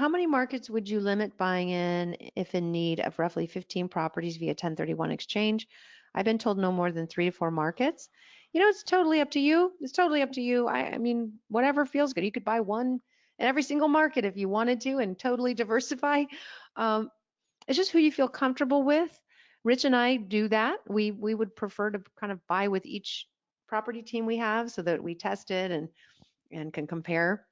how many markets would you limit buying in if in need of roughly 15 properties via 1031 exchange? I've been told no more than 3 to 4 markets. It's totally up to you. It's totally up to you. I mean, whatever feels good. You could buy one in every single market if you wanted to and totally diversify. Um, it's just who you feel comfortable with. Rich and I do that. We would prefer to kind of buy with each property team we have so that we test it and can compare.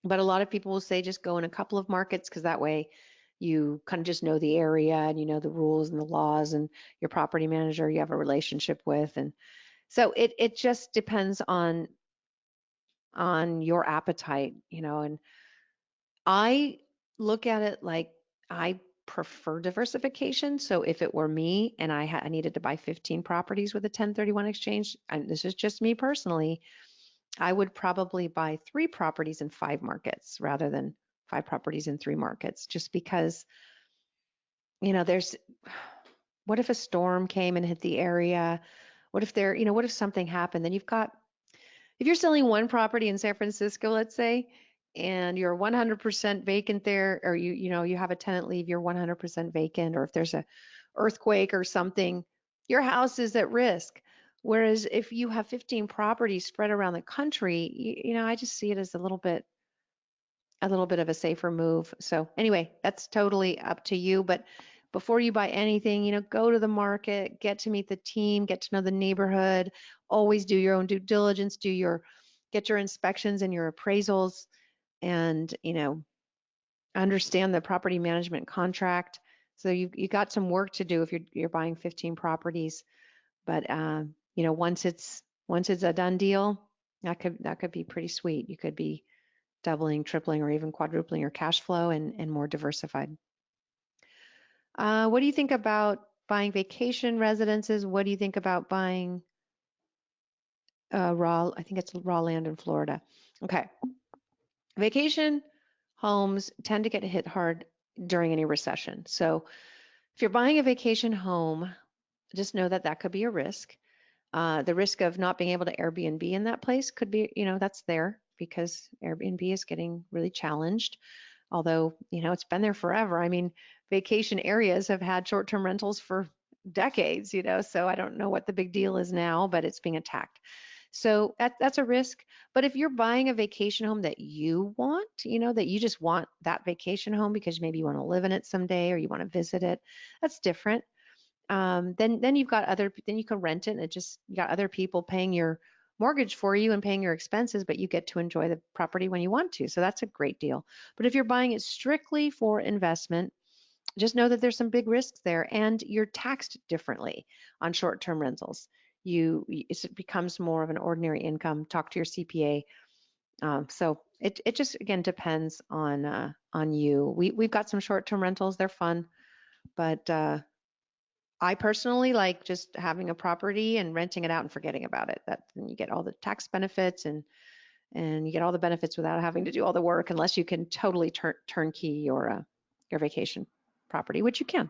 But a lot of people will say just go in a couple of markets because that way you kind of just know the area and you know the rules and the laws and your property manager you have a relationship with. And so it just depends on your appetite, and I look at it like I prefer diversification. So if it were me and I needed to buy 15 properties with a 1031 exchange, and this is just me personally, I would probably buy 3 properties in 5 markets rather than 5 properties in 3 markets, just because, there's, what if a storm came and hit the area? What if something happened? Then if you're selling one property in San Francisco, let's say, and you're 100% vacant there, or you have a tenant leave, you're 100% vacant, or if there's a earthquake or something, your house is at risk. Whereas if you have 15 properties spread around the country, I just see it as a little bit of a safer move. So anyway, that's totally up to you. But before you buy anything, go to the market, get to meet the team, get to know the neighborhood, always do your own due diligence, get your inspections and your appraisals, and understand the property management contract. So you got some work to do if you're buying 15 properties. But once it's a done deal, that could be pretty sweet. You could be doubling, tripling, or even quadrupling your cash flow and more diversified. What do you think about buying vacation residences? What do you think about buying I think it's raw land in Florida. Okay. Vacation homes tend to get hit hard during any recession. So if you're buying a vacation home, just know that could be a risk. The risk of not being able to Airbnb in that place could be, that's there because Airbnb is getting really challenged. Although, it's been there forever. I mean, vacation areas have had short-term rentals for decades, so I don't know what the big deal is now, but it's being attacked. So that's a risk. But if you're buying a vacation home that you want, that you just want that vacation home because maybe you want to live in it someday or you want to visit it, that's different. Then you can rent it and you got other people paying your mortgage for you and paying your expenses, but you get to enjoy the property when you want to. So that's a great deal. But if you're buying it strictly for investment, just know that there's some big risks there and you're taxed differently on short-term rentals. It becomes more of an ordinary income. Talk to your CPA. So it just again depends on you. We've got some short-term rentals. They're fun, but I personally like just having a property and renting it out and forgetting about it. Then you get all the tax benefits and you get all the benefits without having to do all the work, unless you can totally turnkey your vacation property, which you can.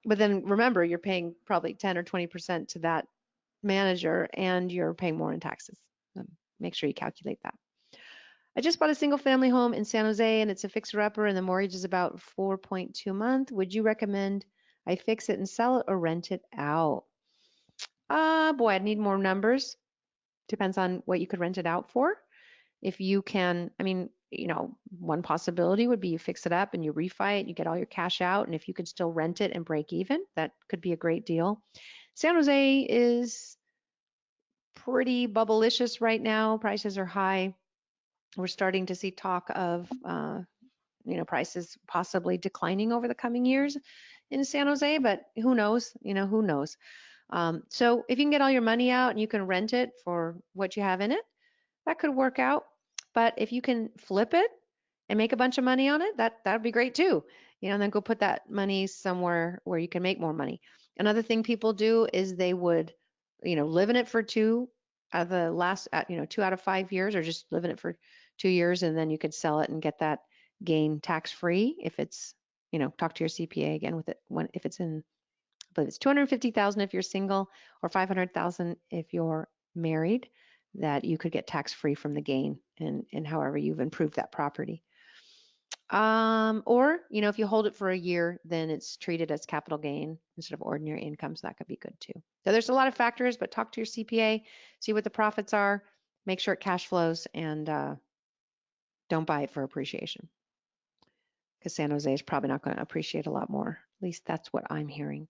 But then remember, you're paying probably 10 or 20% to that manager, and you're paying more in taxes. Make sure you calculate that. I just bought a single family home in San Jose and it's a fixer-upper and the mortgage is about 4.2 a month. Would you recommend I fix it and sell it or rent it out? Boy, I'd need more numbers. Depends on what you could rent it out for. If you can, I mean, one possibility would be you fix it up and you refi it, you get all your cash out, and if you could still rent it and break even, that could be a great deal. San Jose is pretty bubblicious right now. Prices are high. We're starting to see talk of prices possibly declining over the coming years in San Jose, but who knows? Who knows? So if you can get all your money out and you can rent it for what you have in it, that could work out. But if you can flip it and make a bunch of money on it, that would be great too. And then go put that money somewhere where you can make more money. Another thing people do is they would, live in it for 2 out of 5 years, or just live in it for 2 years, and then you could sell it and get that gain tax free if it's, talk to your CPA again with it if it's in, but it's 250,000 if you're single or 500,000 if you're married, that you could get tax free from the gain and however you've improved that property. Or, if you hold it for a year, then it's treated as capital gain instead of ordinary income. So that could be good too. So there's a lot of factors, but talk to your CPA, see what the profits are, make sure it cash flows, and don't buy it for appreciation. Because San Jose is probably not going to appreciate a lot more. At least that's what I'm hearing.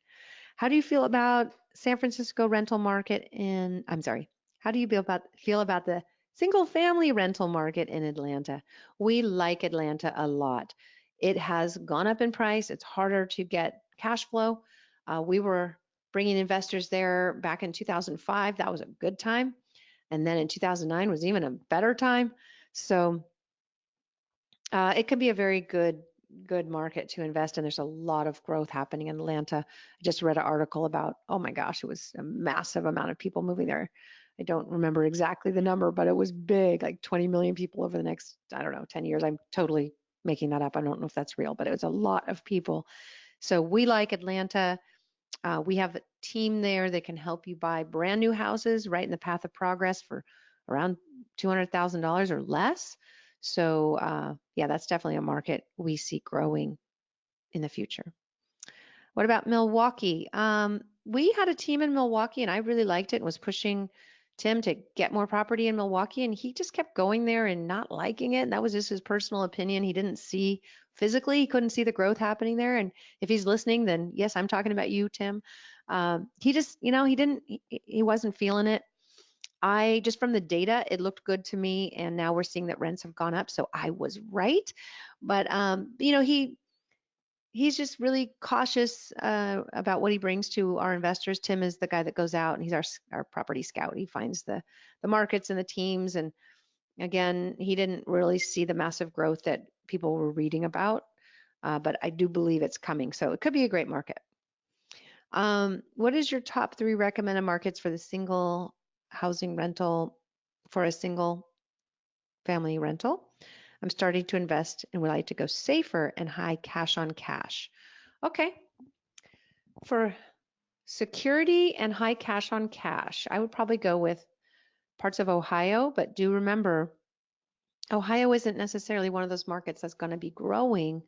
How do you feel about San Francisco rental market how do you feel about the single family rental market in Atlanta? We like Atlanta a lot. It has gone up in price. It's harder to get cash flow. We were bringing investors there back in 2005. That was a good time. And then in 2009 was even a better time. So it can be a very good market to invest in. There's a lot of growth happening in Atlanta. I just read an article about, oh my gosh, it was a massive amount of people moving there. I don't remember exactly the number, but it was big, like 20 million people over the next, 10 years. I'm totally making that up. I don't know if that's real, but it was a lot of people. So we like Atlanta. We have a team there that can help you buy brand new houses right in the path of progress for around $200,000 or less. So yeah, that's definitely a market we see growing in the future. What about Milwaukee? We had a team in Milwaukee and I really liked it and was pushing Tim to get more property in Milwaukee, and he just kept going there and not liking it. And that was just his personal opinion. He didn't see physically, he couldn't see the growth happening there. And if he's listening, then yes, I'm talking about you, Tim. He just, he wasn't feeling it. I just from the data, it looked good to me, and now we're seeing that rents have gone up, so I was right. But he's just really cautious about what he brings to our investors. Tim is the guy that goes out and he's our property scout. He finds the markets and the teams, and again, he didn't really see the massive growth that people were reading about, but I do believe it's coming, so it could be a great market. What is your top 3 recommended markets for the single housing rental for a single family rental? I'm starting to invest and would like to go safer and high cash on cash. Okay. For security and high cash on cash, I would probably go with parts of Ohio, but do remember, Ohio isn't necessarily one of those markets that's going to be growing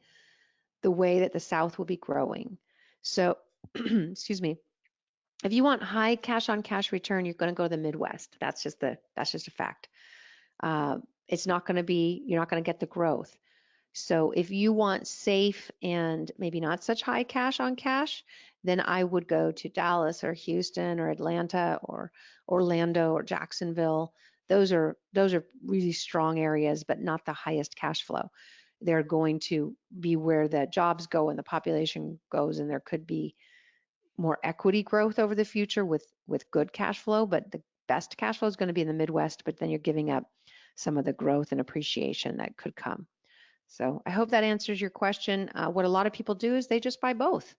the way that the South will be growing. So, excuse me. If you want high cash on cash return, you're going to go to the Midwest. That's just a fact. It's not going to be, you're not going to get the growth. So if you want safe and maybe not such high cash on cash, then I would go to Dallas or Houston or Atlanta or Orlando or Jacksonville. Those are really strong areas, but not the highest cash flow. They're going to be where the jobs go and the population goes, and there could be more equity growth over the future with good cash flow, but the best cash flow is going to be in the Midwest, but then you're giving up some of the growth and appreciation that could come. So I hope that answers your question. What a lot of people do is they just buy both.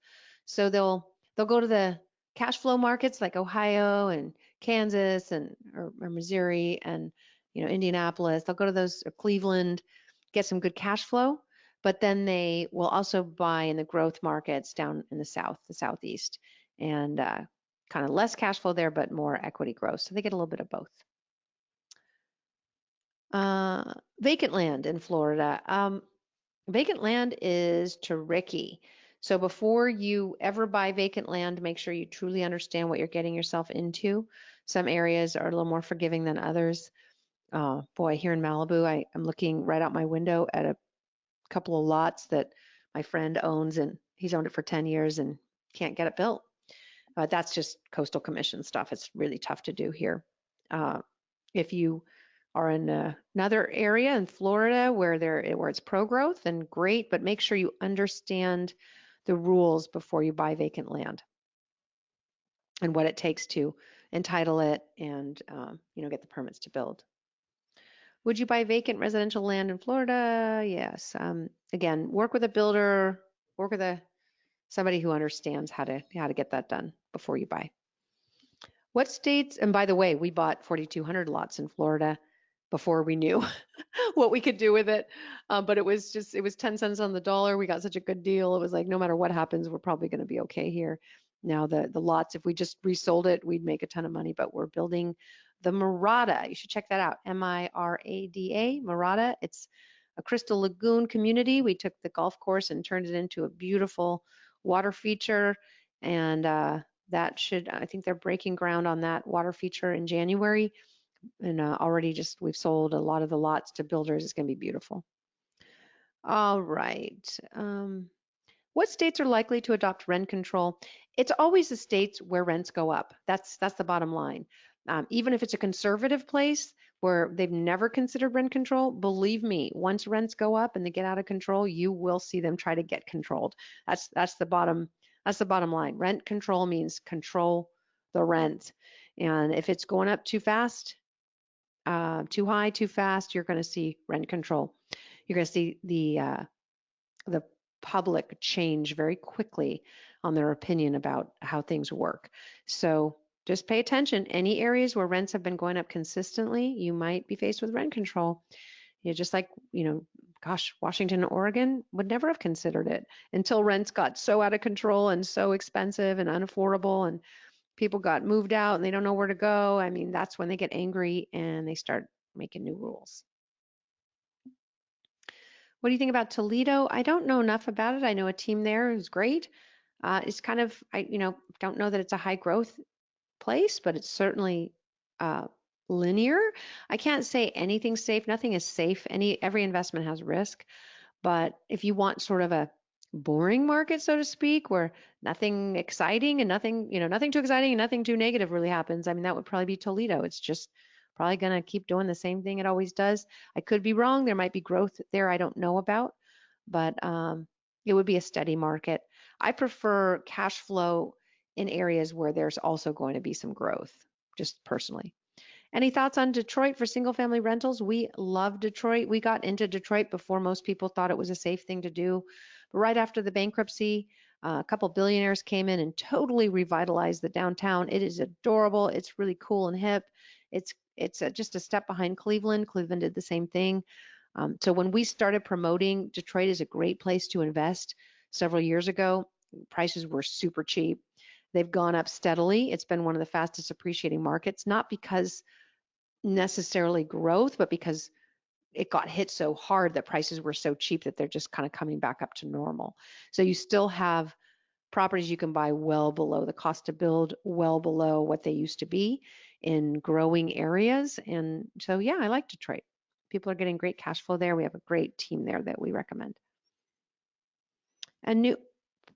So they'll go to the cash flow markets like Ohio and Kansas and or Missouri and Indianapolis. They'll go to those, or Cleveland, get some good cash flow, but then they will also buy in the growth markets down in the South, the Southeast, and kind of less cash flow there, but more equity growth. So they get a little bit of both. Vacant land in Florida. Vacant land is tricky. So before you ever buy vacant land, make sure you truly understand what you're getting yourself into. Some areas are a little more forgiving than others. Boy, here in Malibu, I'm looking right out my window at a couple of lots that my friend owns, and he's owned it for 10 years and can't get it built. That's just coastal commission stuff. It's really tough to do here. If you are in another area in Florida where it's pro-growth, then great, but make sure you understand the rules before you buy vacant land and what it takes to entitle it and get the permits to build. Would you buy vacant residential land in Florida? Yes. Again, work with a builder, work with somebody who understands how to get that done before you buy. What states, and by the way, we bought 4,200 lots in Florida before we knew what we could do with it. But it was 10 cents on the dollar. We got such a good deal. It was like, no matter what happens, we're probably going to be okay here. Now the lots, if we just resold it, we'd make a ton of money, but we're building the Mirada. You should check that out. Mirada, Mirada. It's a Crystal Lagoon community. We took the golf course and turned it into a beautiful water feature, and that should, I think they're breaking ground on that water feature in January, and already just we've sold a lot of the lots to builders. It's going to be beautiful. All right. What states are likely to adopt rent control? It's always the states where rents go up. That's the bottom line. Even if it's a conservative place where they've never considered rent control, believe me, once rents go up and they get out of control, you will see them try to get controlled. That's the bottom line. Rent control means control the rent, and if it's going up too fast, too high, too fast, you're going to see rent control. You're going to see the public change very quickly on their opinion about how things work. So just pay attention. Any areas where rents have been going up consistently, you might be faced with rent control. Just like, gosh, Washington and Oregon would never have considered it until rents got so out of control and so expensive and unaffordable, and people got moved out and they don't know where to go. I mean, that's when they get angry and they start making new rules. What do you think about Toledo? I don't know enough about it. I know a team there who's great. It's kind of, I don't know that it's a high growth place, but it's certainly linear. I can't say anything's safe. Nothing is safe. Every investment has risk. But if you want sort of a boring market, so to speak, where nothing exciting and nothing too exciting and nothing too negative really happens, I mean, that would probably be Toledo. It's just probably going to keep doing the same thing it always does. I could be wrong. There might be growth there I don't know about, but it would be a steady market. I prefer cash flow in areas where there's also going to be some growth, just personally. Any thoughts on Detroit for single family rentals? We love Detroit. We got into Detroit before most people thought it was a safe thing to do. But right after the bankruptcy, a couple billionaires came in and totally revitalized the downtown. It is adorable. It's really cool and hip. It's just a step behind Cleveland. Cleveland did the same thing. So when we started promoting Detroit is a great place to invest several years ago, prices were super cheap. They've gone up steadily. It's been one of the fastest appreciating markets, not because necessarily growth, but because it got hit so hard that prices were so cheap that they're just kind of coming back up to normal. So you still have properties you can buy well below the cost to build, well below what they used to be in growing areas. And so, yeah, I like Detroit. People are getting great cash flow there. We have a great team there that we recommend.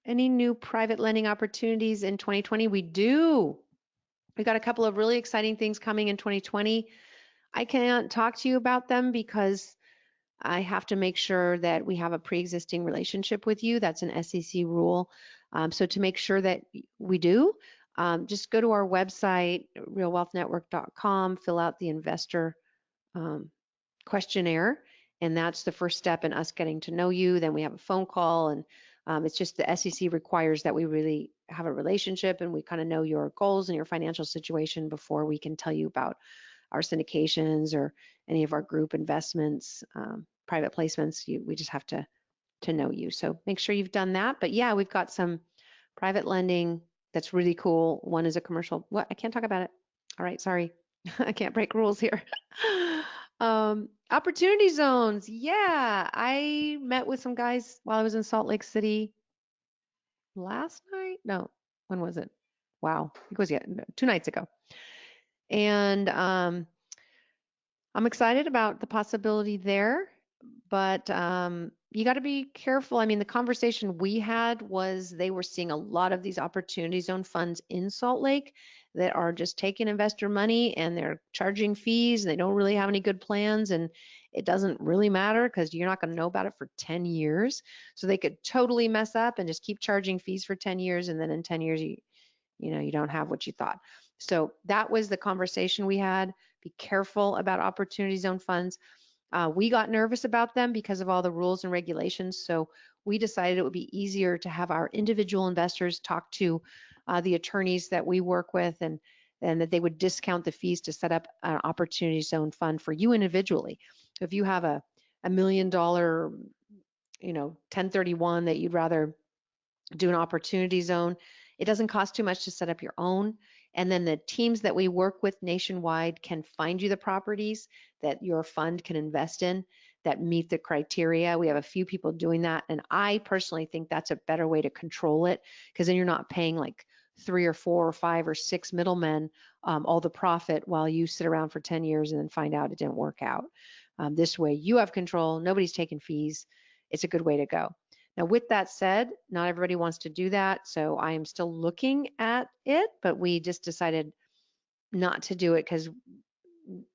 Any new private lending opportunities in 2020? We do. We got a couple of really exciting things coming in 2020. I can't talk to you about them because I have to make sure that we have a pre-existing relationship with you. That's an SEC rule. So to make sure that we do, just go to our website, realwealthnetwork.com, fill out the investor questionnaire, and that's the first step in us getting to know you. Then we have a phone call, and it's just the SEC requires that we really have a relationship and we kind of know your goals and your financial situation before we can tell you about our syndications or any of our group investments, private placements. We just have to know you. So make sure you've done that. But yeah, we've got some private lending that's really cool. One is a commercial. What? I can't talk about it. All right, sorry. I can't break rules here. Opportunity zones. Yeah, I met with some guys while I was in Salt Lake City last night. No, when was it? Wow, it was 2 nights ago. And I'm excited about the possibility there, but you got to be careful. I mean, the conversation we had was they were seeing a lot of these opportunity zone funds in Salt Lake that are just taking investor money and they're charging fees. And they don't really have any good plans, and it doesn't really matter because you're not going to know about it for 10 years. So they could totally mess up and just keep charging fees for 10 years, and then in 10 years you don't have what you thought. So that was the conversation we had. Be careful about opportunity zone funds. We got nervous about them because of all the rules and regulations. So we decided it would be easier to have our individual investors talk to the attorneys that we work with, and that they would discount the fees to set up an opportunity zone fund for you individually. So if you have a $1 million, 1031 that you'd rather do an opportunity zone, it doesn't cost too much to set up your own. And then the teams that we work with nationwide can find you the properties that your fund can invest in that meet the criteria. We have a few people doing that. And I personally think that's a better way to control it, because then you're not paying like 3 or 4 or 5 or 6 middlemen all the profit while you sit around for 10 years and then find out it didn't work out. This way you have control, nobody's taking fees. It's a good way to go. Now, with that said, not everybody wants to do that, so I am still looking at it, but we just decided not to do it because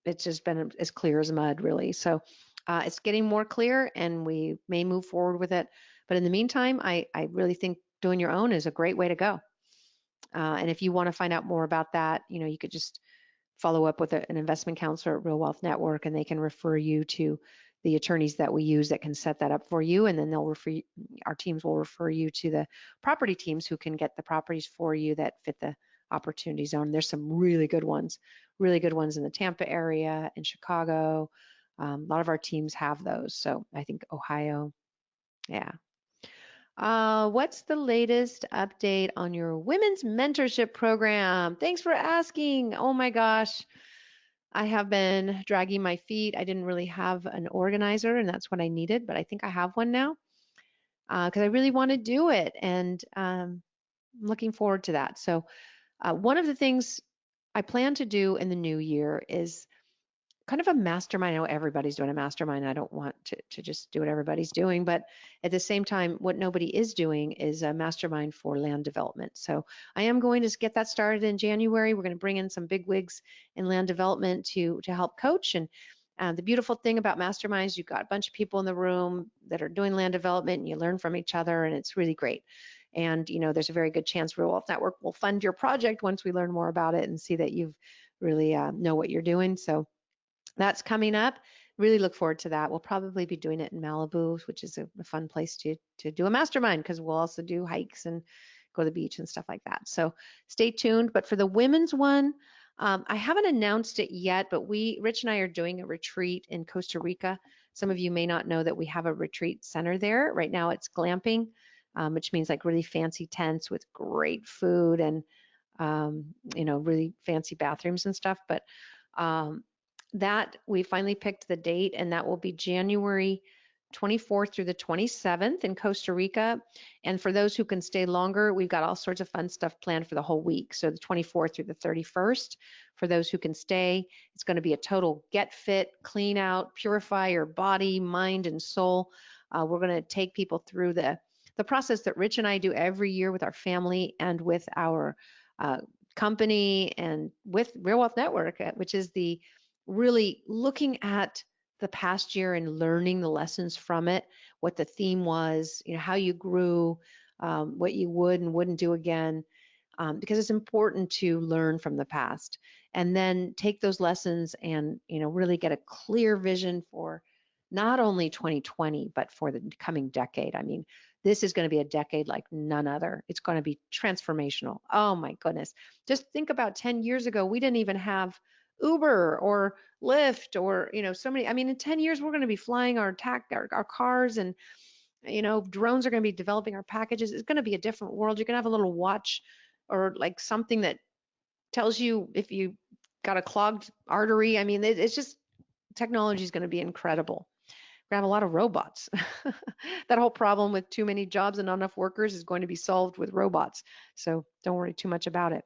it's just been as clear as mud, really. So it's getting more clear, and we may move forward with it. But in the meantime, I really think doing your own is a great way to go. And if you want to find out more about that, you could just follow up with an investment counselor at Real Wealth Network, and they can refer you to the attorneys that we use that can set that up for you. And then our teams will refer you to the property teams who can get the properties for you that fit the opportunity zone. There's some really good ones in the Tampa area, in Chicago. A lot of our teams have those. So I think Ohio, yeah. What's the latest update on your women's mentorship program? Thanks for asking. Oh my gosh. I have been dragging my feet. I didn't really have an organizer, and that's what I needed, but I think I have one now because I really want to do it, and I'm looking forward to that. So one of the things I plan to do in the new year is kind of a mastermind. I know everybody's doing a mastermind. I don't want to just do what everybody's doing, but at the same time, what nobody is doing is a mastermind for land development. So I am going to get that started in January. We're going to bring in some big wigs in land development to help coach. And the beautiful thing about masterminds, you've got a bunch of people in the room that are doing land development, and you learn from each other, and it's really great. And there's a very good chance Real Wealth Network will fund your project once we learn more about it and see that you've really know what you're doing. So that's coming up. Really look forward to that. We'll probably be doing it in Malibu, which is a fun place to do a mastermind, because we'll also do hikes and go to the beach and stuff like that. So stay tuned. But for the women's one, I haven't announced it yet, but Rich and I are doing a retreat in Costa Rica. Some of you may not know that we have a retreat center there. Right now it's glamping, which means like really fancy tents with great food and really fancy bathrooms and stuff. But that we finally picked the date, and that will be January 24th through the 27th in Costa Rica. And for those who can stay longer, we've got all sorts of fun stuff planned for the whole week. So the 24th through the 31st, for those who can stay, it's going to be a total get fit, clean out, purify your body, mind, and soul. We're going to take people through the process that Rich and I do every year with our family and with our company and with Real Wealth Network, which is the really looking at the past year and learning the lessons from it, what the theme was, how you grew, what you would and wouldn't do again, because it's important to learn from the past and then take those lessons and, really get a clear vision for not only 2020, but for the coming decade. I mean, this is going to be a decade like none other. It's going to be transformational. Oh my goodness. Just think about 10 years ago, we didn't even have Uber or Lyft or so many. I mean, in 10 years we're going to be flying our cars, and drones are going to be developing our packages. It's going to be a different world. You're going to have a little watch or like something that tells you if you got a clogged artery. I mean, it's just technology is going to be incredible. We're going to have a lot of robots. That whole problem with too many jobs and not enough workers is going to be solved with robots. So don't worry too much about it.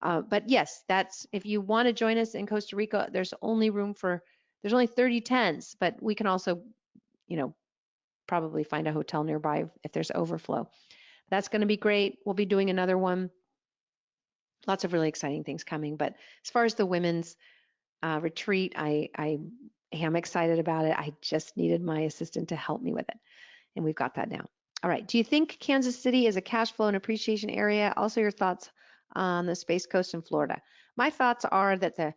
But yes, if you want to join us in Costa Rica, there's only 30 tents, but we can also, probably find a hotel nearby if there's overflow. That's going to be great. We'll be doing another one. Lots of really exciting things coming. But as far as the women's retreat, I am excited about it. I just needed my assistant to help me with it, and we've got that now. All right. Do you think Kansas City is a cash flow and appreciation area? Also, your thoughts on the Space Coast in Florida. My thoughts are that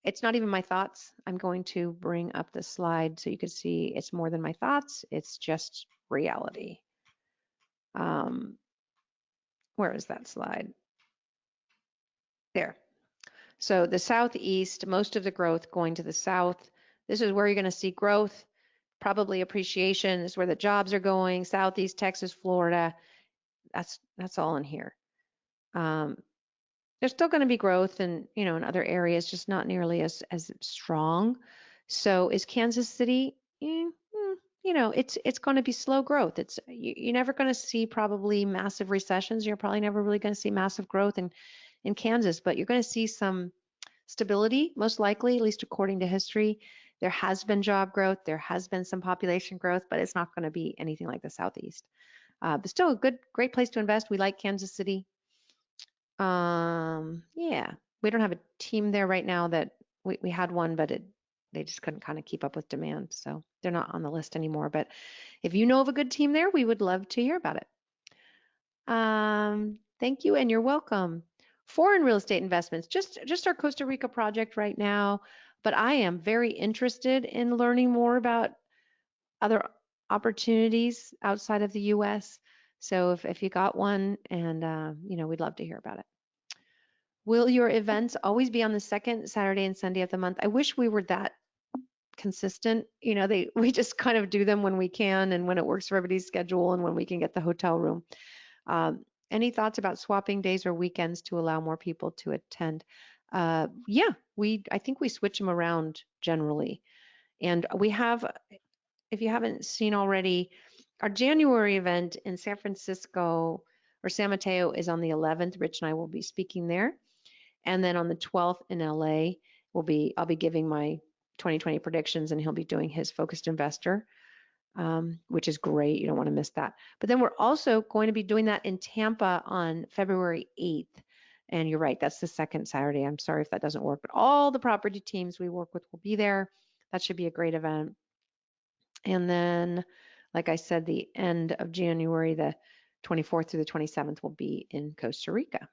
it's not even my thoughts. I'm going to bring up the slide so you can see it's more than my thoughts. It's just reality. Where is that slide? There. So the Southeast, most of the growth going to the South. This is where you're going to see growth, probably appreciation. This is where the jobs are going. Southeast, Texas, Florida. That's all in here. There's still going to be growth in, in other areas, just not nearly as strong. So is Kansas City? It's going to be slow growth. You're never going to see probably massive recessions. You're probably never really going to see massive growth in Kansas, but you're going to see some stability, most likely, at least according to history. There has been job growth, there has been some population growth, but it's not going to be anything like the Southeast. But still a great place to invest. We like Kansas City. Yeah, we don't have a team there right now that we had one, but they just couldn't kind of keep up with demand. So they're not on the list anymore. But if you know of a good team there, we would love to hear about it. Thank you, and you're welcome. Foreign real estate investments, just our Costa Rica project right now, but I am very interested in learning more about other opportunities outside of the US. So if you got one, and we'd love to hear about it. Will your events always be on the second Saturday and Sunday of the month? I wish we were that consistent. We just kind of do them when we can and when it works for everybody's schedule and when we can get the hotel room. Any thoughts about swapping days or weekends to allow more people to attend? Yeah, I think we switch them around generally. And we have, if you haven't seen already, our January event in San Francisco or San Mateo is on the 11th. Rich and I will be speaking there. And then on the 12th in LA, I'll be giving my 2020 predictions, and he'll be doing his focused investor, which is great. You don't want to miss that. But then we're also going to be doing that in Tampa on February 8th. And you're right, that's the second Saturday. I'm sorry if that doesn't work, but all the property teams we work with will be there. That should be a great event. And then, like I said, the end of January, the 24th through the 27th, will be in Costa Rica.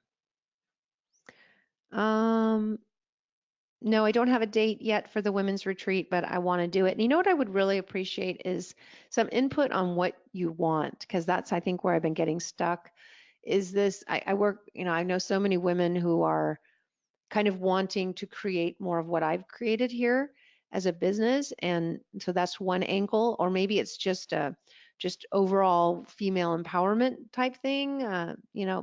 No, I don't have a date yet for the women's retreat, but I want to do it. And you know what I would really appreciate is some input on what you want, because that's, I think, where I've been getting stuck. Is this, I work, I know so many women who are kind of wanting to create more of what I've created here as a business. And so that's one angle, or maybe it's just overall female empowerment type thing,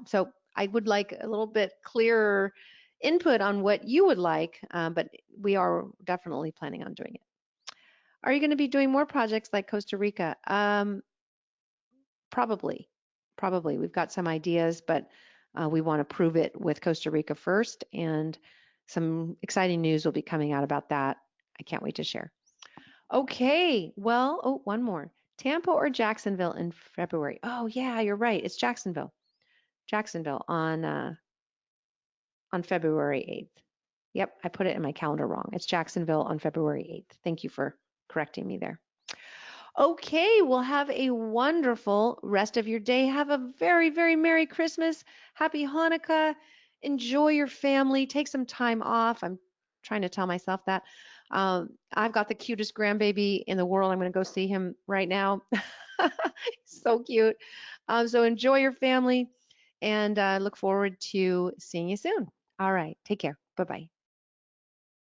so I would like a little bit clearer input on what you would like, but we are definitely planning on doing it. Are you going to be doing more projects like Costa Rica? Probably. We've got some ideas, but we want to prove it with Costa Rica first, and some exciting news will be coming out about that. I can't wait to share. Okay, well, one more. Tampa or Jacksonville in February? Oh yeah, you're right. It's Jacksonville. On February 8th. Yep, I put it in my calendar wrong. It's Jacksonville on February 8th. Thank you for correcting me there. Okay, well, have a wonderful rest of your day. Have a very, very Merry Christmas. Happy Hanukkah. Enjoy your family. Take some time off. I'm trying to tell myself that. I've got the cutest grandbaby in the world. I'm going to go see him right now. So cute. So enjoy your family, and look forward to seeing you soon. All right, take care. Bye-bye.